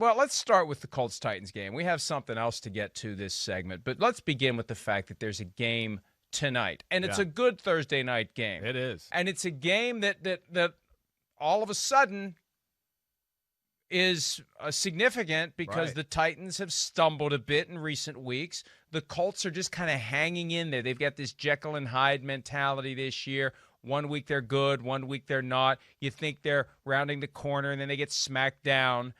Well, let's start with the Colts-Titans game. We have something else to get to this segment, but let's begin with the fact that there's a game tonight, and it's a good Thursday night game. It is. And it's a game that all of a sudden is significant because the Titans have stumbled a bit in recent weeks. The Colts are just kind of hanging in there. They've got this Jekyll and Hyde mentality this year. One week they're good, one week they're not. You think they're rounding the corner, and then they get smacked down.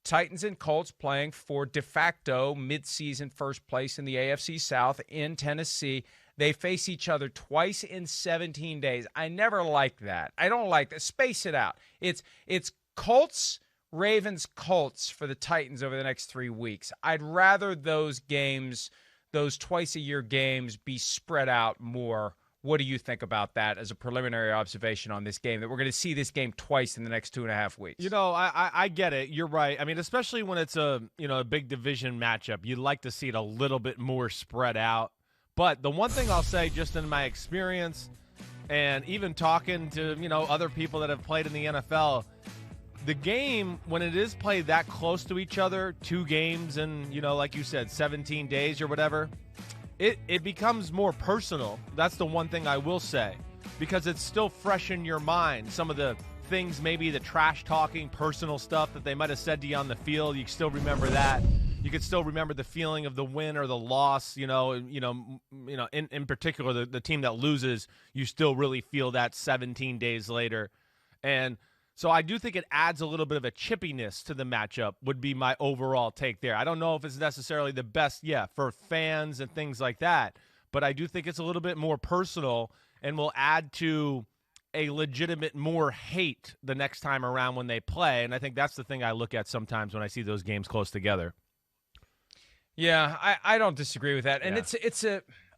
Titans and Colts playing for de facto midseason first place in the AFC South in Tennessee. They face each other twice in 17 days. I never like that. I don't like that. Space it out. It's Colts, Ravens, Colts for the Titans over the next 3 weeks. I'd rather those games, those twice-a-year games, be spread out more. What do you think about that as a preliminary observation on this game, that we're going to see this game twice in the next 2.5 weeks? I get it. You're right. I mean, especially when it's a big division matchup, you'd like to see it a little bit more spread out. But the one thing I'll say, just in my experience and even talking to, other people that have played in the NFL, the game, when it is played that close to each other, 2 games in, like you said, 17 days or whatever, it becomes more personal. That's the one thing I will say, because it's still fresh in your mind. Some of the things, maybe the trash talking, personal stuff that they might have said to you on the field, you can still remember that. You can still remember the feeling of the win or the loss. In particular, the team that loses, you still really feel that 17 days later. And so I do think it adds a little bit of a chippiness to the matchup, would be my overall take there. I don't know if it's necessarily the best, for fans and things like that, but I do think it's a little bit more personal and will add to a legitimate more hate the next time around when they play. And I think that's the thing I look at sometimes when I see those games close together. Yeah, I don't disagree with that. And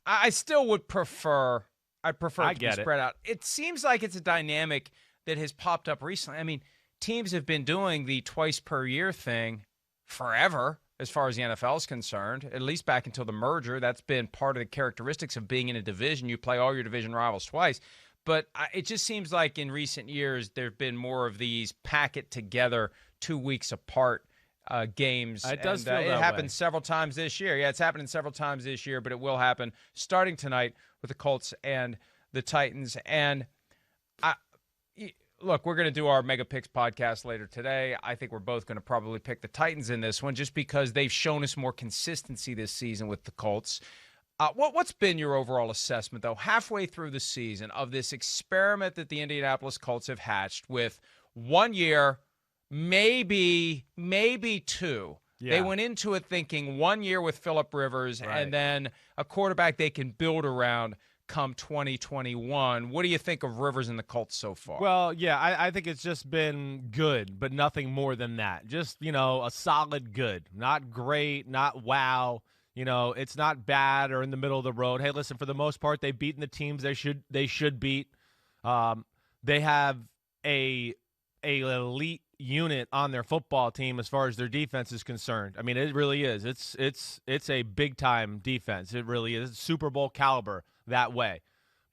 I still would prefer, it to be spread out. It seems like it's a dynamic that has popped up recently. I mean, teams have been doing the twice per year thing forever, as far as the NFL is concerned, at least back until the merger. That's been part of the characteristics of being in a division. You play all your division rivals twice. But it just seems like in recent years there have been more of these packet together 2 weeks apart games. It does feel that it happened several times this year. Yeah, it's happening several times this year, but it will happen starting tonight with the Colts and the Titans. And look, we're going to do our Mega Picks podcast later today. I think we're both going to probably pick the Titans in this one, just because they've shown us more consistency this season with the Colts. What's been your overall assessment, though, halfway through the season, of this experiment that the Indianapolis Colts have hatched with 1 year, maybe 2? Yeah. They went into it thinking 1 year with Phillip Rivers and then a quarterback they can build around come 2021. What do you think of Rivers and the Colts so far? Well, I think it's just been good, but nothing more than that. Just, a solid good. Not great, not wow. It's not bad or in the middle of the road. Hey, listen, for the most part, they've beaten the teams they should beat. They have a elite unit on their football team as far as their defense is concerned. I mean, it really is. It's a big-time defense. It really is. It's Super Bowl caliber that way.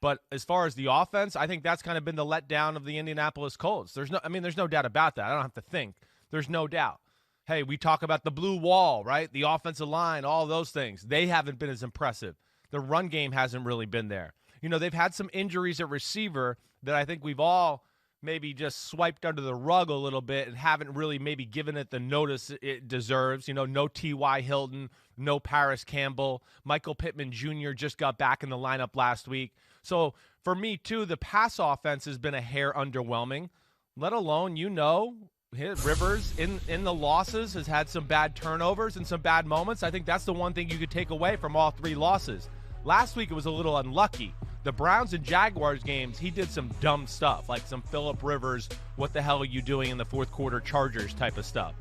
But as far as the offense, I think that's kind of been the letdown of the Indianapolis Colts. There's no doubt about that. I don't have to think. There's no doubt. Hey, we talk about the blue wall, right? The offensive line, all those things. They haven't been as impressive. The run game hasn't really been there. They've had some injuries at receiver that I think we've all maybe just swiped under the rug a little bit and haven't really maybe given it the notice it deserves. No T.Y. Hilton, no Paris Campbell. Michael Pittman Jr. just got back in the lineup last week. So for me, too, the pass offense has been a hair underwhelming, let alone, Rivers in the losses has had some bad turnovers and some bad moments. I think that's the one thing you could take away from all 3 losses. Last week it was a little unlucky. The Browns and Jaguars games, he did some dumb stuff, like some Phillip Rivers, what the hell are you doing in the fourth quarter Chargers type of stuff.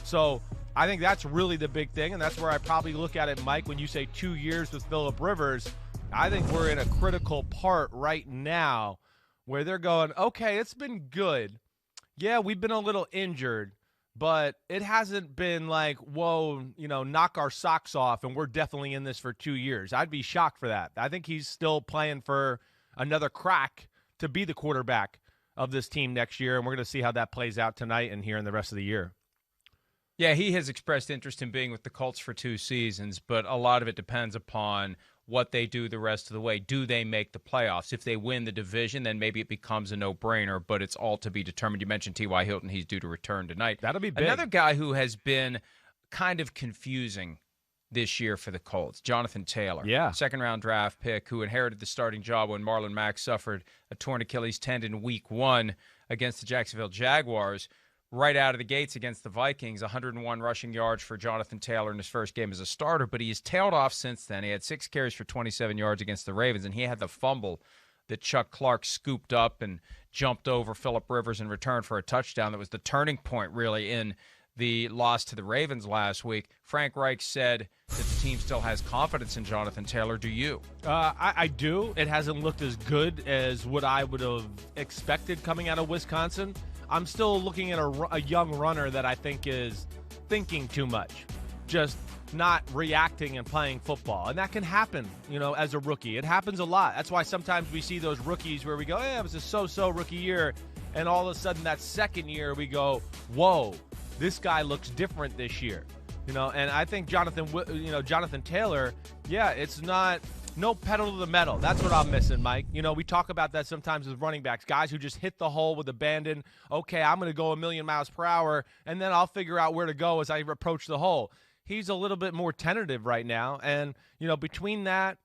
So I think that's really the big thing, and that's where I probably look at it, Mike, when you say 2 years with Phillip Rivers. I think we're in a critical part right now where they're going, okay, it's been good. Yeah, we've been a little injured, but it hasn't been like, whoa, knock our socks off, and we're definitely in this for 2 years. I'd be shocked for that. I think he's still playing for another crack to be the quarterback of this team next year, and we're going to see how that plays out tonight and here in the rest of the year. Yeah, he has expressed interest in being with the Colts for 2 seasons, but a lot of it depends upon what they do the rest of the way. Do they make the playoffs? If they win the division, then maybe it becomes a no-brainer, but it's all to be determined. You mentioned T.Y. Hilton. He's due to return tonight. That'll be big. Another guy who has been kind of confusing this year for the Colts, Jonathan Taylor. Yeah. Second-round draft pick who inherited the starting job when Marlon Mack suffered a torn Achilles tendon week 1 against the Jacksonville Jaguars. Right out of the gates against the Vikings, 101 rushing yards for Jonathan Taylor in his first game as a starter, but he has tailed off since then. He had 6 carries for 27 yards against the Ravens, and he had the fumble that Chuck Clark scooped up and jumped over Phillip Rivers in return for a touchdown. That was the turning point, really, in the loss to the Ravens last week. Frank Reich said that the team still has confidence in Jonathan Taylor. Do you? I do. It hasn't looked as good as what I would have expected coming out of Wisconsin. I'm still looking at a young runner that I think is thinking too much, just not reacting and playing football. And that can happen, as a rookie. It happens a lot. That's why sometimes we see those rookies where we go, it was a so-so rookie year, and all of a sudden that second year we go, whoa, this guy looks different this year. And I think Jonathan Taylor, it's not – no pedal to the metal. That's what I'm missing, Mike. We talk about that sometimes with running backs, guys who just hit the hole with abandon. Okay, I'm going to go 1,000,000 miles per hour, and then I'll figure out where to go as I approach the hole. He's a little bit more tentative right now, and between that,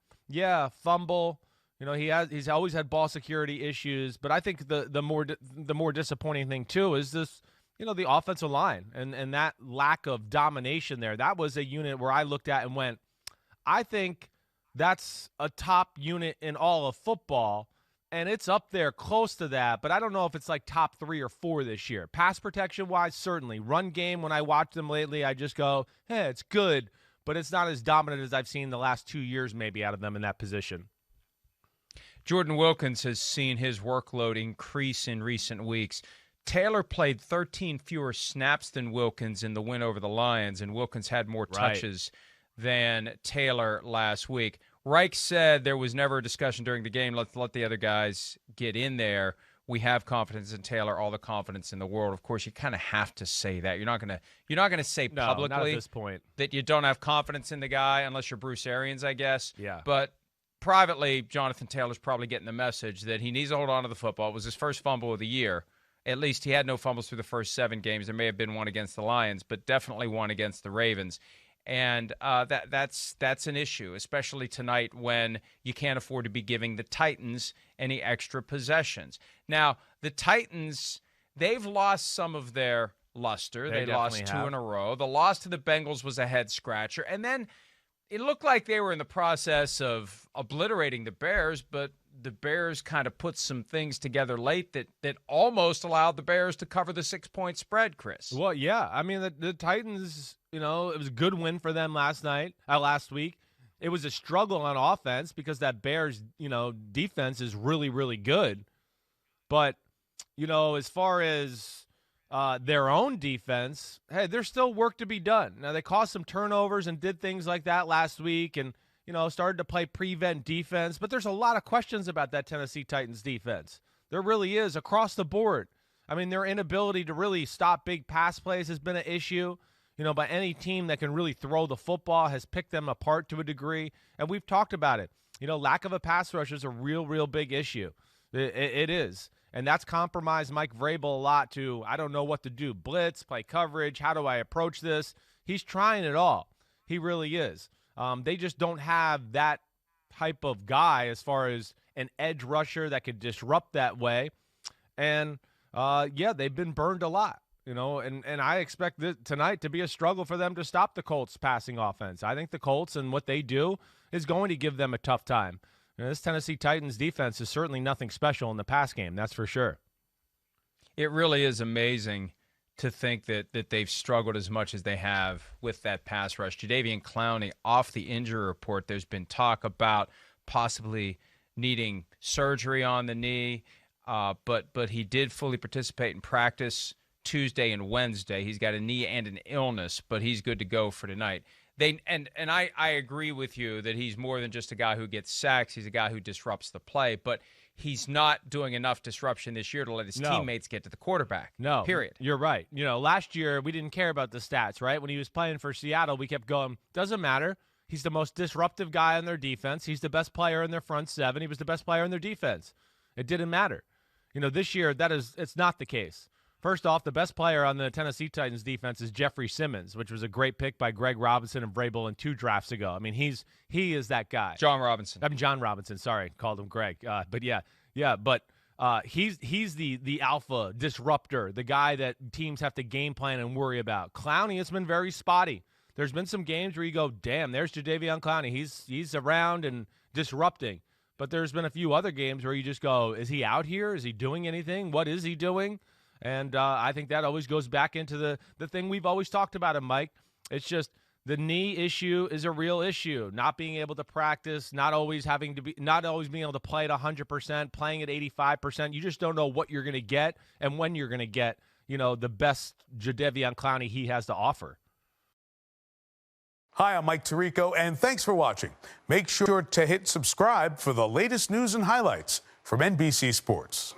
fumble. He's always had ball security issues, but I think the more disappointing thing too is this. The offensive line and that lack of domination there. That was a unit where I looked at and went, I think that's a top unit in all of football, and it's up there close to that, but I don't know if it's like top 3 or 4 this year. Pass protection-wise, certainly. Run game, when I watch them lately, I just go, hey, it's good, but it's not as dominant as I've seen the last 2 years maybe out of them in that position. Jordan Wilkins has seen his workload increase in recent weeks. Taylor played 13 fewer snaps than Wilkins in the win over the Lions, and Wilkins had more touches than Taylor last week. Reich said there was never a discussion during the game. Let's let the other guys get in there. We have confidence in Taylor, all the confidence in the world. Of course, you kind of have to say that. You're not gonna say publicly not at this point that you don't have confidence in the guy unless you're Bruce Arians, I guess. Yeah. But privately, Jonathan Taylor's probably getting the message that he needs to hold on to the football. It was his first fumble of the year. At least he had no fumbles through the first 7 games. There may have been one against the Lions, but definitely one against the Ravens. And that's an issue, especially tonight when you can't afford to be giving the Titans any extra possessions. Now, the Titans, they've lost some of their luster. They lost 2 in a row. The loss to the Bengals was a head-scratcher. And then it looked like they were in the process of obliterating the Bears, but the Bears kind of put some things together late that almost allowed the Bears to cover the 6-point spread, Chris. Well, yeah. I mean, the Titans, it was a good win for them last week. It was a struggle on offense because that Bears, defense is really, really good. But, as far as their own defense, hey, there's still work to be done. Now, they caused some turnovers and did things like that last week and, started to play prevent defense. But there's a lot of questions about that Tennessee Titans defense. There really is across the board. I mean, their inability to really stop big pass plays has been an issue. By any team that can really throw the football has picked them apart to a degree. And we've talked about it. Lack of a pass rush is a real, real big issue. It is. And that's compromised Mike Vrabel a lot to, I don't know what to do. Blitz, play coverage, how do I approach this? He's trying it all. He really is. They just don't have that type of guy as far as an edge rusher that could disrupt that way. And, they've been burned a lot. And I expect tonight to be a struggle for them to stop the Colts' passing offense. I think the Colts and what they do is going to give them a tough time. This Tennessee Titans defense is certainly nothing special in the pass game, that's for sure. It really is amazing to think that they've struggled as much as they have with that pass rush. Jadeveon Clowney off the injury report. There's been talk about possibly needing surgery on the knee, but he did fully participate in practice Tuesday and Wednesday. He's got a knee and an illness, but he's good to go for tonight. I agree with you that he's more than just a guy who gets sacks. He's a guy who disrupts the play, but he's not doing enough disruption this year to let his teammates get to the quarterback. No. Period. You're right. Last year we didn't care about the stats, right? When he was playing for Seattle, we kept going, doesn't matter. He's the most disruptive guy on their defense. He's the best player in their front seven. He was the best player in their defense. It didn't matter. This year it's not the case. First off, the best player on the Tennessee Titans defense is Jeffrey Simmons, which was a great pick by Greg Robinson and Vrabel in 2 drafts ago. I mean, he is that guy. John Robinson. Sorry, called him Greg. But he's the alpha disruptor, the guy that teams have to game plan and worry about. Clowney has been very spotty. There's been some games where you go, damn, there's Jadeveon Clowney. He's around and disrupting. But there's been a few other games where you just go, is he out here? Is he doing anything? What is he doing? And I think that always goes back into the thing we've always talked about him, Mike. It's just the knee issue is a real issue. Not being able to practice, not always being able to play at 100%, playing at 85%. You just don't know what you're going to get and when you're going to get, the best Jadeveon Clowney he has to offer. Hi, I'm Mike Tirico, and thanks for watching. Make sure to hit subscribe for the latest news and highlights from NBC Sports.